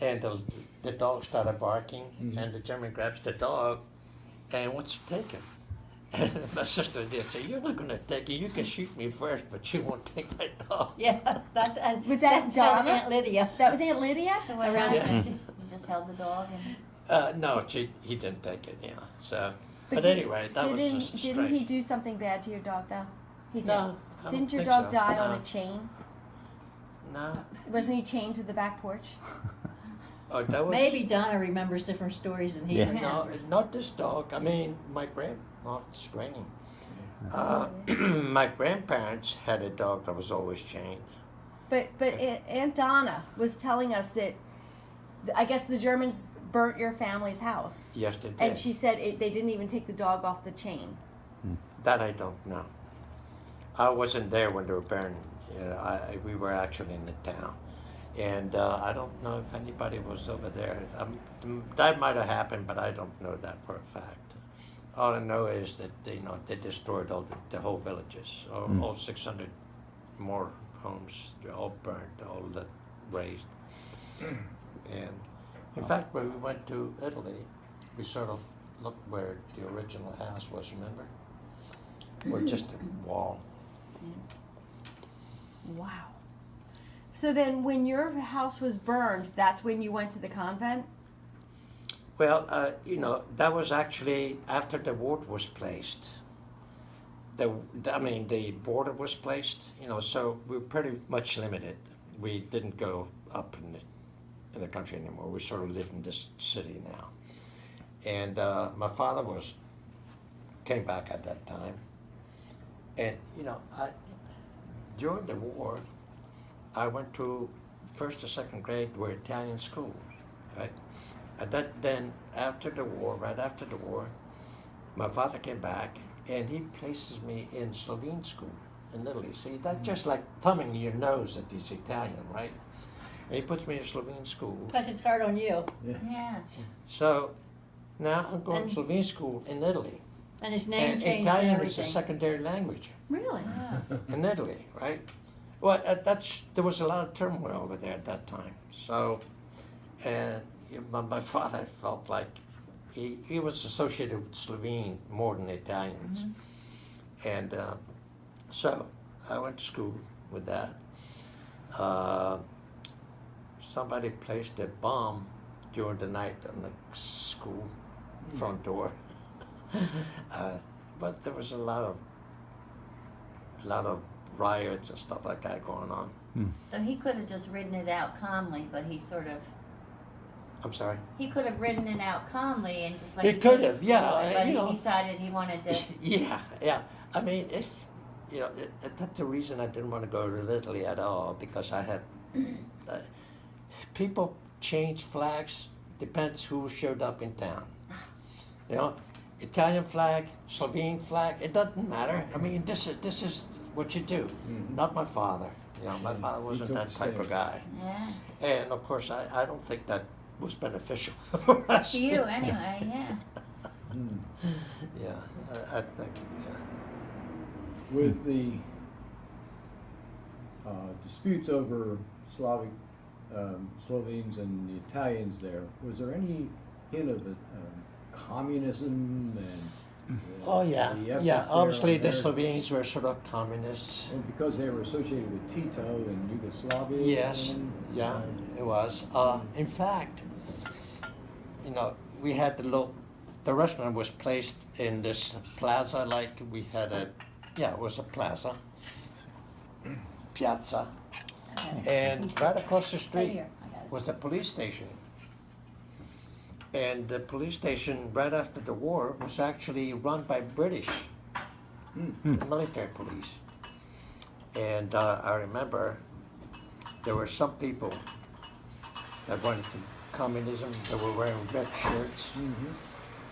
and the dog started barking, and the German grabs the dog and wants to take him. And my sister did say, "You're not going to take it. You can shoot me first, but you won't take my dog." Yeah, that's Was that that's Donna? Aunt Lydia. That was Aunt Lydia? So what Around happened? there. You just held the dog and. No, he didn't take it. Yeah. So, but did- anyway, that was just strange. Didn't he do something bad to your dog though? He did. No, I don't Didn't your think dog so. die No. on a chain? No. Wasn't he chained to the back porch? Oh, that was Maybe Donna remembers different stories than he Yeah. No, remembers. not this dog. I mean, it's raining. My grandparents had a dog that was always chained. But Aunt Donna was telling us that I guess the Germans burnt your family's house, Yes, they did. and she said they didn't even take the dog off the chain. That I don't know. I wasn't there when they were burning. You know, we were actually in the town, and I don't know if anybody was over there. That might have happened, but I don't know that for a fact. All I know is that they destroyed all the whole villages, all 600 more homes. They're all burned, all that razed. And in fact, when we went to Italy, we sort of looked where the original house was. Remember? Or just a wall. Wow. So then, when your house was burned, that's when you went to the convent? Well, that was actually after the ward was placed. The border was placed, so we were pretty much limited. We didn't go up in the country anymore. We sort of lived in this city now. And my father came back at that time. And, during the war, I went to first or second grade were Italian school, right? And then after the war, right after the war, my father came back and he places me in Slovene school in Italy. See, that's just like thumbing your nose at these Italian, right? And he puts me in Slovene school. Because it's hard on you. Yeah. So now I'm going And- to Slovene school in Italy. And his name And changed Italian and is a everything. secondary language Really? in Italy, right? Well, there was a lot of turmoil over there at that time. So, and my father felt like he was associated with Slovene more than Italians. And so I went to school with that. Somebody placed a bomb during the night on the school front door. But there was a lot of riots and stuff like that going on. So he could have just ridden it out calmly, but he I'm sorry. he could have ridden it out calmly and just let He you go could to have, school, yeah, but you he know. decided he wanted to. Yeah. I mean, that's the reason I didn't want to go to Italy at all, because I had people change flags. Depends who showed up in town. Italian flag, Slovene flag. It doesn't matter. I mean, this is what you do. Not my father. My father wasn't that type of guy. Yeah. And of course, I don't think that was beneficial for us. To you, anyway, yeah. Yeah, I think. Yeah. With the disputes over Slovenes and the Italians there, was there any hint of communism and Oh yeah, the efforts yeah. there Obviously, on the their- Slovenes were sort of communists. Well, because they were associated with Tito and Yugoslavia? Yes, and, yeah, it was. In fact, we had the restaurant was placed in this plaza, like we had it was a plaza, piazza, and right across the Right street here. I got it. was the police station. And the police station right after the war was actually run by British, the military police. And I remember there were some people that went to communism that were wearing red shirts.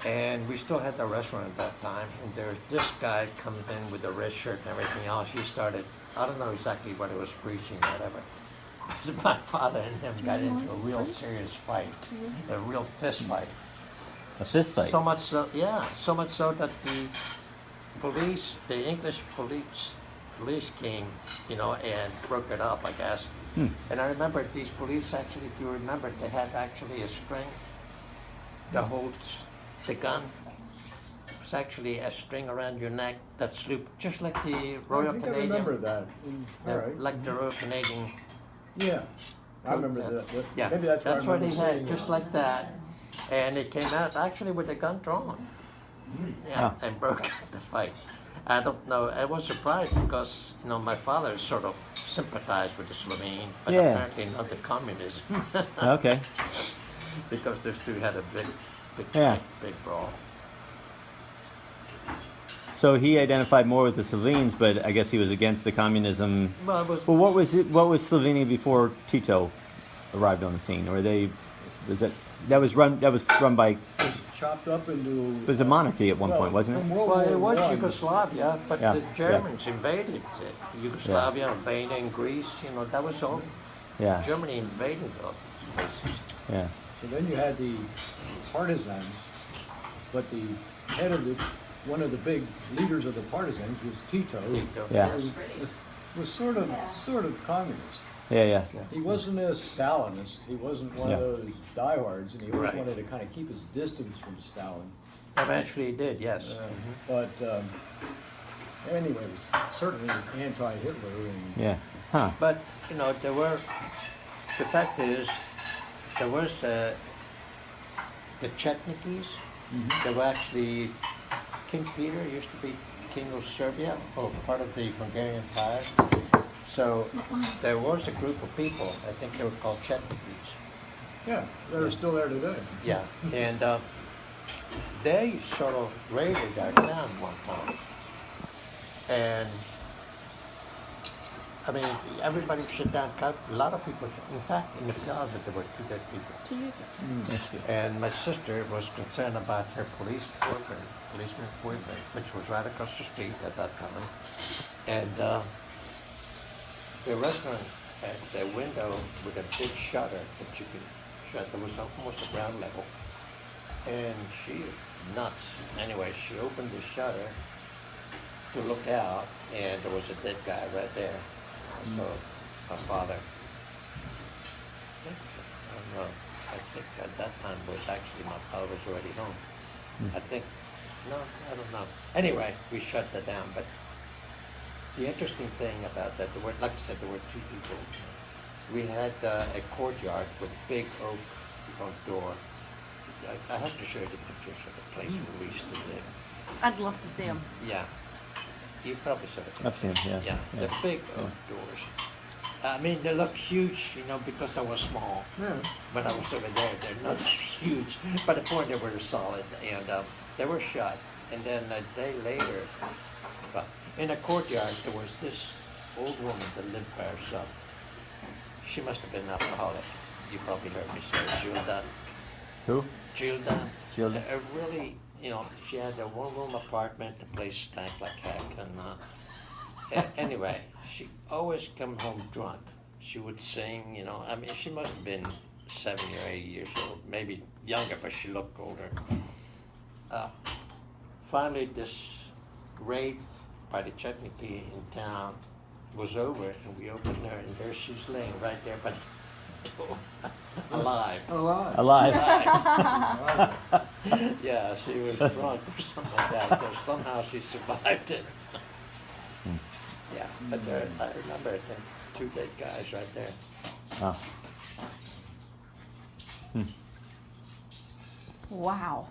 And we still had the restaurant at that time. And there's this guy comes in with a red shirt and everything else. He started, I don't know exactly what he was preaching or whatever. My father and him got into a real serious fight, a real fist fight. A fist fight. So much so, so much so that the English police came, and broke it up, I guess. And I remember these police actually, if you remember, they had actually a string that holds the gun. It's actually a string around your neck that's looped, just like the Royal I think Canadian. I remember that. All right. Like the Royal Canadian. Yeah, I remember Coat, that. Yeah, Maybe that's what what I he remember had, seeing just it. like that. And it came out actually with the gun drawn. Yeah, and broke up the fight. I don't know. I was surprised because my father sort of sympathized with the Slovene, but Yeah. apparently not the communism, Okay. because those two had a big, Yeah. big brawl. So he identified more with the Slovenes, but I guess he was against the communism. Well, it was Well, what was it? What was Slovenia before Tito arrived on the scene? Or they was it that was run by It was chopped up into. it was a monarchy at one point, wasn't from it? World Well, it War was I, Yugoslavia, but Yeah, the yeah. Germans invaded Yugoslavia, Albania, and Greece. That was all. Yeah, Germany invaded those places. yeah, So then you had the partisans, but the head of one of the big leaders of the partisans was Tito. Tito. Yeah. Was sort of communist. yeah. He wasn't a Stalinist. He wasn't one of Yeah. those diehards, and he always Right. wanted to kind of keep his distance from Stalin. Eventually, he did. Yes. But anyway, he was certainly anti-Hitler. And Yeah. Huh. But there were. The fact is, there was the Chetnikis. They were actually King Peter used to be king of Serbia, or part of the Hungarian Empire. So there was a group of people. I think they were called Chetnikis. yeah, they're still there today. Yeah, and they sort of raided our town one time, and I mean, everybody shut down. A lot of people. In fact, in the plaza there were 2 dead people. And my sister was concerned about her policeman boyfriend, which was right across the street at that time. And the restaurant had a window with a big shutter that you could shut. There was almost a ground level. And she was nuts. Anyway, she opened the shutter to look out, and there was a dead guy right there. So my father, I think at that time was actually my father was already home. I think, no, I don't know. Anyway, we shut that down. But the interesting thing about that, like I said, there were 2 people. We had a courtyard with a big oak front door. I have to show you the pictures of the place where we used to live. I'd love to see them. Yeah. You probably saw it. I've seen it, yeah. Yeah, the big oak doors. I mean, they look huge, because I was small. Yeah. When I was over there, they're not that huge. But the point, they were solid, and they were shut. And then a day later, in a courtyard, there was this old woman that lived by herself. She must have been an alcoholic. You probably heard me say Gilda. Who? Gilda. Gilda. Really, she had a 1-room apartment. The place stank like heck. And anyway, she always come home drunk. She would sing, I mean, she must have been 70 or 80 years old, maybe younger, but she looked older. Finally, this raid by the Chetniki in town was over, and we opened her, and there she's laying right there by the door, alive. Alive. Alive. Yeah, she was drunk or something like that, so somehow she survived it. Yeah, but I remember it, and 2 dead guys right there. Oh. Wow.